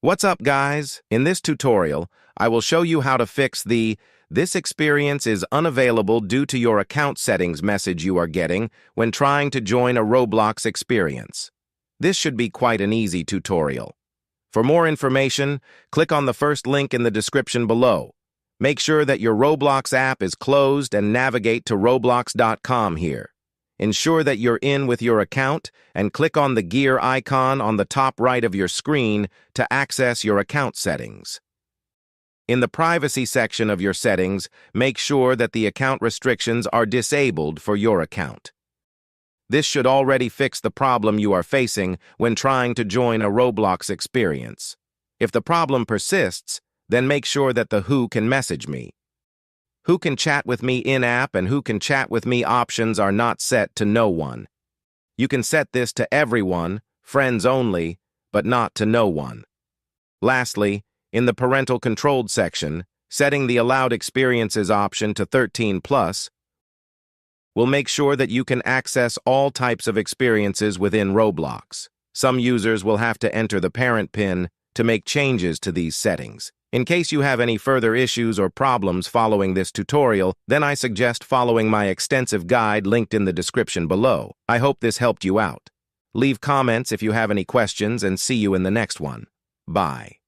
What's up, guys? In this tutorial, I will show you how to fix "This experience is unavailable due to your account settings" message you are getting when trying to join a Roblox experience. This should be quite an easy tutorial. For more information, click on the first link in the description below. Make sure that your Roblox app is closed and navigate to roblox.com here. Ensure that you're in with your account and click on the gear icon on the top right of your screen to access your account settings. In the privacy section of your settings, make sure that the account restrictions are disabled for your account. This should already fix the problem you are facing when trying to join a Roblox experience. If the problem persists, then make sure that the "Who can message me?" Who can chat with me in-app and who can chat with me options are not set to no one. You can set this to everyone, friends only, but not to no one. Lastly, in the parental controlled section, setting the allowed experiences option to 13+ will make sure that you can access all types of experiences within Roblox. Some users will have to enter the parent PIN to make changes to these settings. In case you have any further issues or problems following this tutorial, then I suggest following my extensive guide linked in the description below. I hope this helped you out. Leave comments if you have any questions and see you in the next one. Bye.